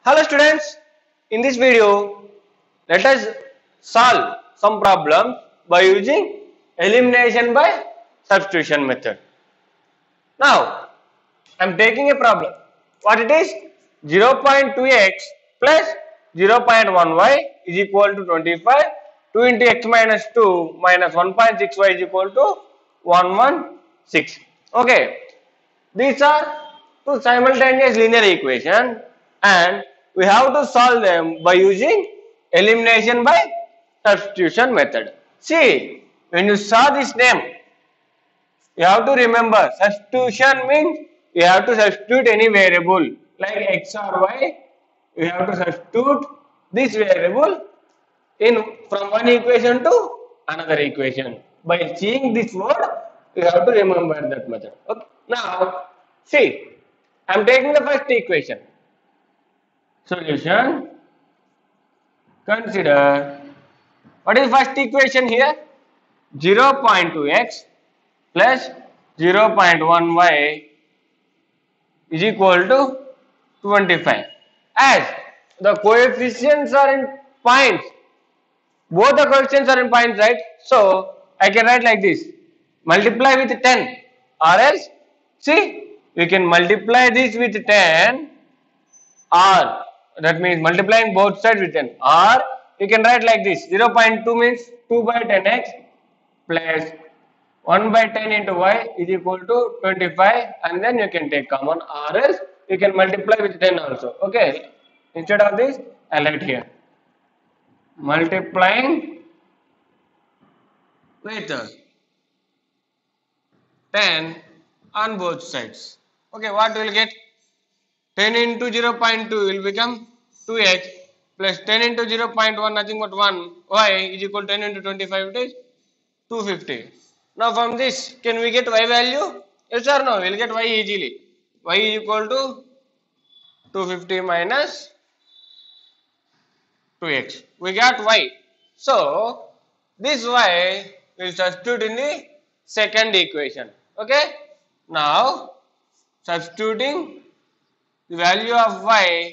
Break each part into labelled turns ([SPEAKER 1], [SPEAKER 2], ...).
[SPEAKER 1] Hello students, in this video let us solve some problems by using elimination by substitution method. Now I am taking a problem. What it is? 0.2x plus 0.1y is equal to 25. 2 into x minus 2 minus 1.6y is equal to 116. Okay. These are two simultaneous linear equations and we have to solve them by using elimination by substitution method. See, when you saw this name, you have to remember substitution means you have to substitute any variable like x or y. You have to substitute this variable in from one equation to another equation. By seeing this word, you have to remember that method. Okay. Now, see, I am taking the first equation. Solution. Consider what is first equation here? 0.2x plus 0.1y is equal to 25. As the coefficients are in points, both the coefficients are in points, right? So I can write like this: multiply with 10, or else, see, we can multiply this with 10, or that means multiplying both sides with 10, or you can write like this: 0.2 means 2 by 10x plus 1 by 10 into y is equal to 25, and then you can take common, or else you can multiply with 10 also. Okay, instead of this I'll write here multiplying with 10 on both sides. Okay, what will get? 10 into 0.2 will become 2x plus 10 into 0.1 nothing but 1 y is equal to 10 into 25, it is 250. Now from this can we get y value? Yes or no? We will get y easily. Y is equal to 250 minus 2x. We got y. So this y will substitute in the second equation. Okay. Now substituting the value of y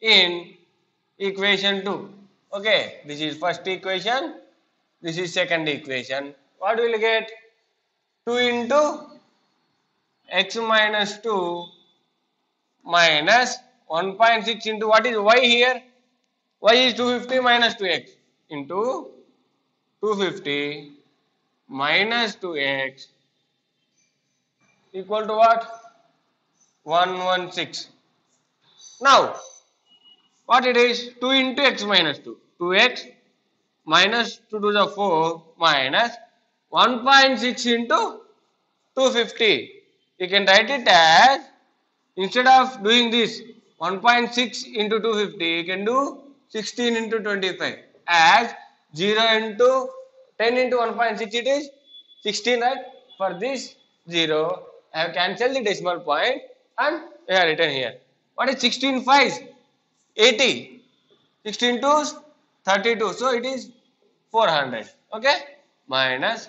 [SPEAKER 1] in equation 2. Okay. This is first equation. This is second equation. What will you get? 2 into x minus 2 minus 1.6 into what is y here? Y is 250 minus 2x into 250 minus 2x equal to what? 116. Now, what it is? 2 into x minus 2. 2x minus 2 to the 4 minus 1.6 into 250. You can write it as, instead of doing this 1.6 into 250, you can do 16 into 25, as 0 into 10 into 1.6 it is 16, right? For this 0, I have cancelled the decimal point and I have written here. What is 16 5s? 80. 16 2s? 32. So it is 400. Okay? Minus,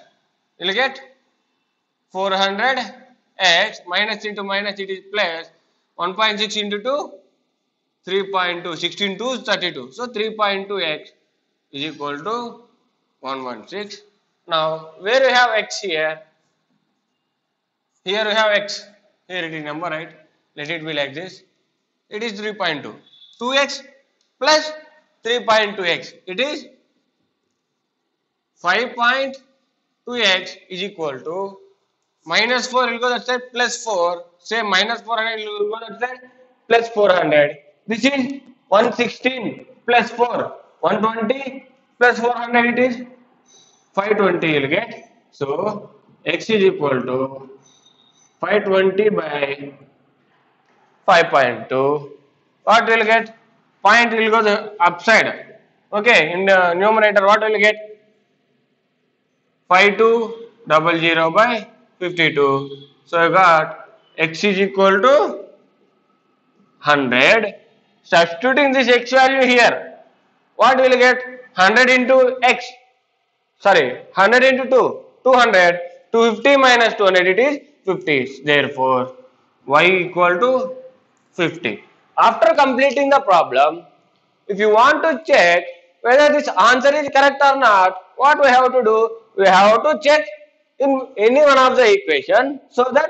[SPEAKER 1] you will get 400 x minus into minus it is plus 1.6 into 2, 3.2, 16 2 is 32. So 3.2x is equal to 116. Now where we have x here? Here we have x. Here it is number, right? Let it be like this. It is 3.2. 2x plus 3.2x. It is 5.2x is equal to minus 4 will go that side plus 4. Say minus 400 will go that side plus 400. This is 116 plus 4. 120 plus 400 it is 520 you will get. So x is equal to 520 by 5.2. What will get? Point will go the upside. Okay, in the numerator what will get? 5200 by 52. So I got x is equal to 100. Substituting this x value here, what will get? 100 into x. Sorry, 100 into 2. 200. 250 minus 200 it is 50. Therefore, y equal to 50. after completing the problem, if you want to check whether this answer is correct or not, what we have to do? We have to check in any one of the equation so that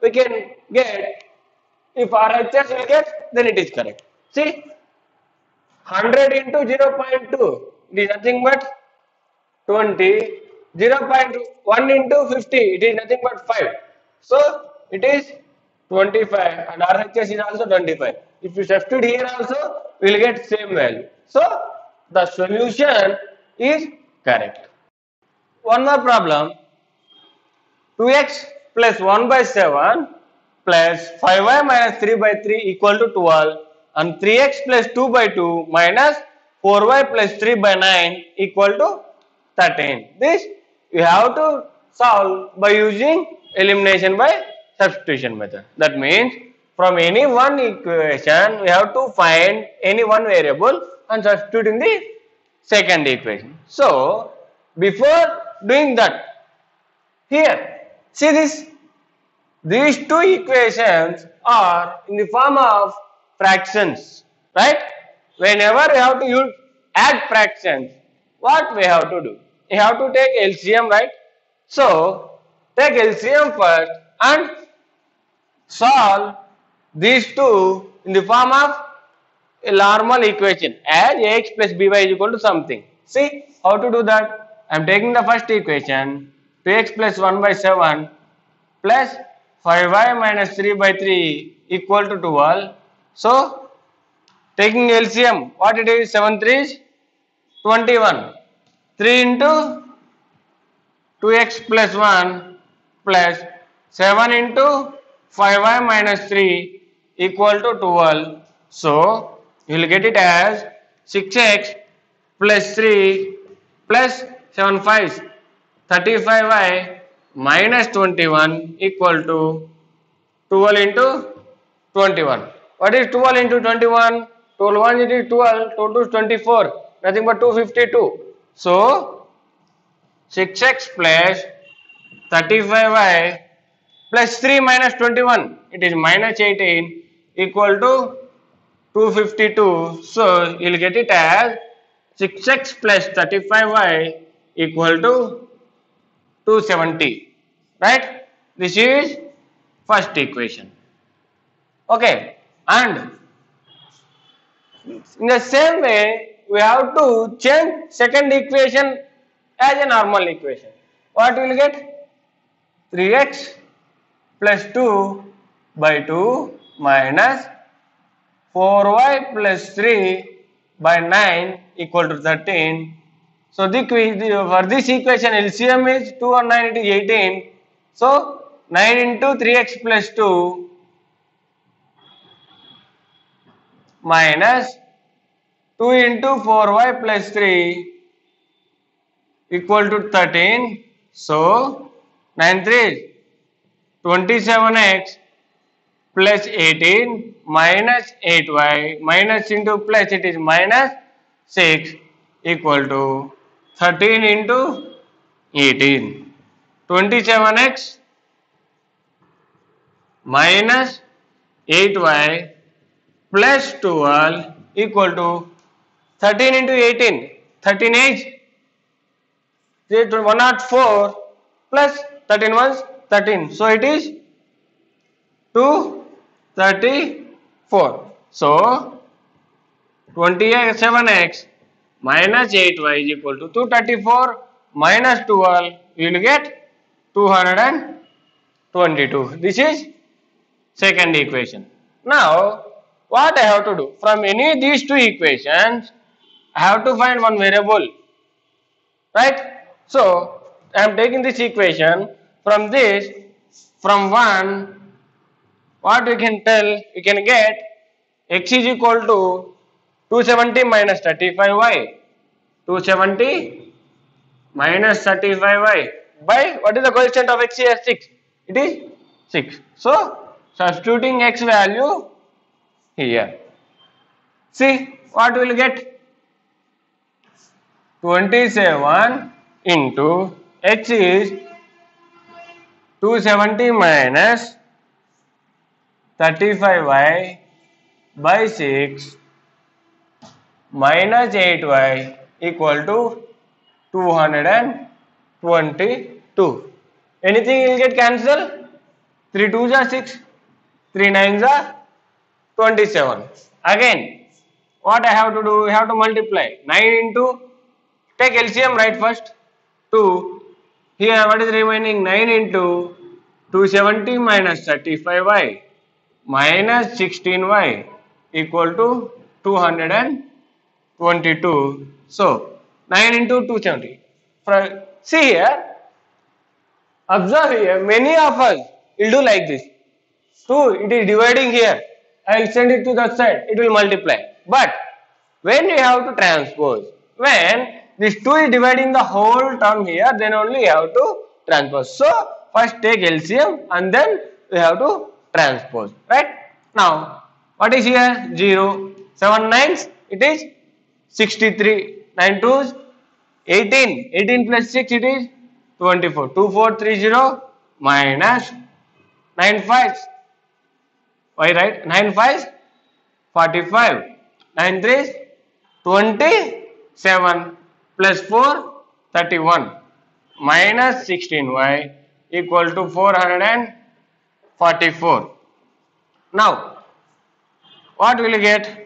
[SPEAKER 1] we can get, if RHS will get, then it is correct. See, 100 into 0.2, it is nothing but 20, 0.1 into 50, it is nothing but 5. So, it is 25 and RHS is also 25. If you substitute here also, we will get same value. So, the solution is correct. One more problem. 2x plus 1 by 7 plus 5y minus 3 by 3 equal to 12 and 3x plus 2 by 2 minus 4y plus 3 by 9 equal to 13. This you have to solve by using elimination by substitution method. That means from any one equation we have to find any one variable and substitute in the second equation. So before doing that, here see this, these two equations are in the form of fractions, right? Whenever we have to use add fractions, what we have to do? You have to take LCM, right? So take LCM first and solve these two in the form of a normal equation as ax plus by is equal to something. See how to do that? I am taking the first equation, 2x plus 1 by 7 plus 5y minus 3 by 3 equal to 12. So taking LCM, what it is? 7 3 is 21. 3 into 2x plus 1 plus 7 into 5y minus 3 equal to 12. So you will get it as 6x plus 3 plus 7 5 35y minus 21 equal to 12 into 21. What is 12 into 21? 12 1 is 12, 2 2 is 24, nothing but 252. So 6x plus 35y plus 3 minus 21, it is minus 18 equal to 252. So you will get it as 6x plus 35y equal to 270, right? This is first equation. Okay, and in the same way we have to change second equation as a normal equation. What we will get? 3x plus 2 by 2 minus 4y plus 3 by 9 equal to 13. So for this equation LCM is 2 and 9, it is 18. So 9 into 3x plus 2 minus 2 into 4y plus 3 equal to 13. So 9 3 is 27x plus 18 minus 8y minus into plus, it is minus 6 equal to 13 into 18. 27x minus 8y plus 12 equal to 13 into 18. 13 is 104 plus 13 was 13. So it is 234. So 27x minus 8y is equal to 234 minus 12, you will get 222. This is second equation. Now what I have to do? From any of these two equations, I have to find one variable, right? So I am taking this equation. From this, from 1, what we can tell? We can get x is equal to 270 minus 35y. 270 minus 35y by, what is the coefficient of x here? 6. It is 6. So substituting x value here. See what we will get? 27 into x is 270 minus 35y by 6 minus 8y equal to 222. Anything will get cancelled? 3 2s are 6, 3 9s are 27. Again, what I have to do? I have to multiply 9 into, take LCM right first, 2. Here what is remaining? 9 into 270 minus 35y minus 16y equal to 222. So 9 into 270. See here, observe here, many of us will do like this. 2, it is dividing here. I will send it to the side, it will multiply. But when you have to transpose, when this 2 is dividing the whole term here, then only you have to transpose. So first take LCM and then we have to transpose, right? Now what is here? 0, 7 9s, it is 63, 9 2s 18, 18 plus 6 it is 24, 2430 minus 9 5s, why right? 9 5s 45, 9 3s 27 plus 4 31 minus 16y equal to 444. Now what will you get?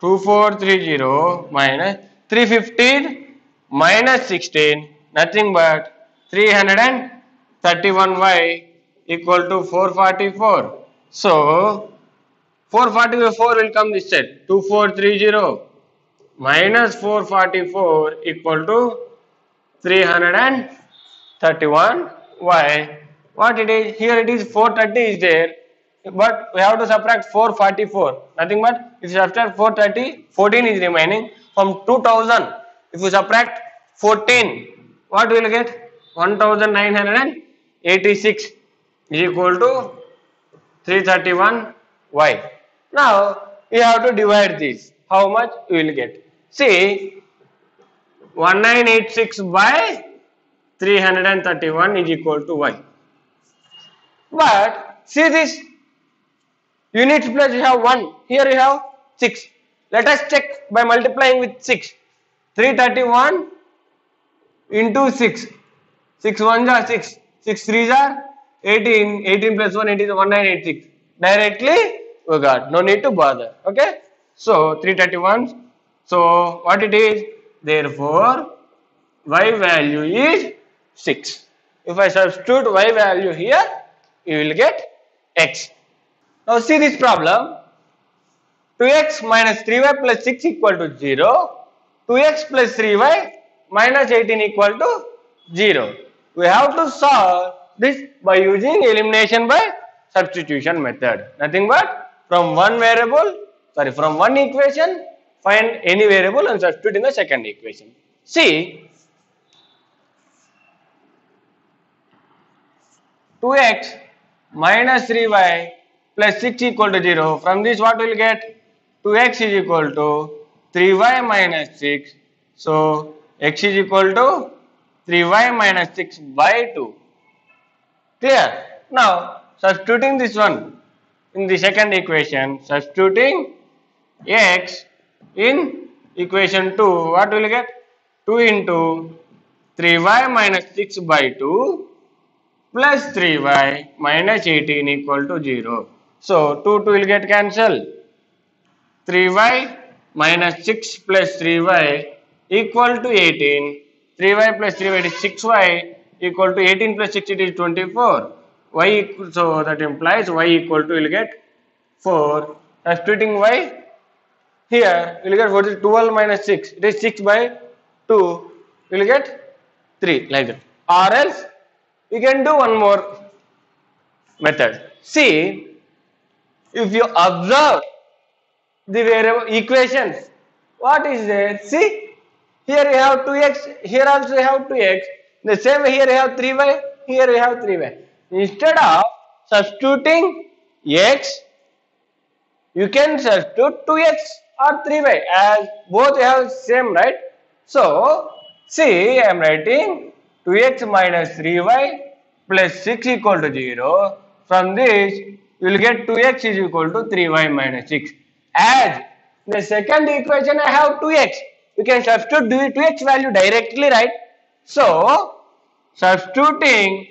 [SPEAKER 1] 2430 minus 315 minus 16, nothing but 331y equal to 444. So 444 will come this side. 2430 minus 444 equal to 331y. What it is? Here it is 430 is there, but we have to subtract 444. Nothing but if you subtract 430, 14 is remaining. From 2000, if you subtract 14, what will you get? 1986 is equal to 331y. Now you have to divide this. How much you will get? See, 1986 by 331 is equal to y. But see this, units place you have 1, here you have 6. Let us check by multiplying with 6. 331 into 6. 6 1s are 6. 6 3s are 18. 18 plus 1, it is 1986. Directly we got. No need to bother. Okay. So 331. So what it is? Therefore, y value is 6. If I substitute y value here, you will get x. Now see this problem. 2x minus 3y plus 6 equal to 0. 2x plus 3y minus 18 equal to 0. We have to solve this by using elimination by substitution method. Nothing but from one equation, find any variable and substitute in the second equation. See, 2x minus 3y plus 6 equal to 0. From this what we will get? 2x is equal to 3y minus 6. So x is equal to 3y minus 6 by 2. Clear? Now substituting this one in the second equation, substituting x in equation 2, what will you get? 2 into 3y minus 6 by 2 plus 3y minus 18 equal to 0. So 2 will get cancelled. 3y minus 6 plus 3y equal to 18. 3y plus 3y is 6y equal to 18 plus 6 it is 24. So that implies y equal to, will get 4. Substituting y here, you will get what is 12 minus 6. It is 6 by 2. You will get 3 like that. Or else we can do one more method. See, if you observe the variable equations, what is there? See, here you have 2x, here also you have 2x. The same way here you have 3y, here you have 3y. Instead of substituting x, you can substitute 2x or 3y as both have same, right? So, see, I am writing 2x minus 3y plus 6 equal to 0. From this, you will get 2x is equal to 3y minus 6. As the second equation I have 2x. We can substitute 2x value directly, right? So, substituting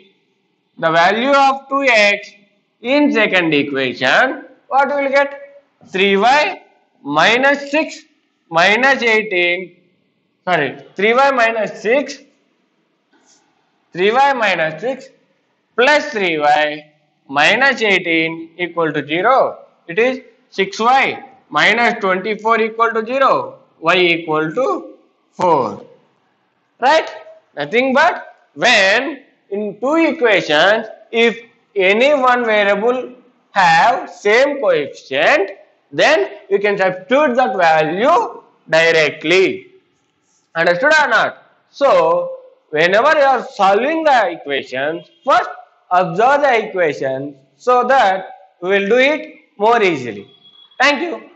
[SPEAKER 1] the value of 2x in second equation, what we will get? 3y minus 6 minus 18, sorry, 3y minus 6, 3y minus 6 plus 3y minus 18 equal to 0. It is 6y minus 24 equal to 0. Y equal to 4. Right? Nothing but when in two equations, if any one variable have same coefficient, then you can substitute that value directly. Understood or not? So, whenever you are solving the equations, first observe the equation so that we will do it more easily. Thank you.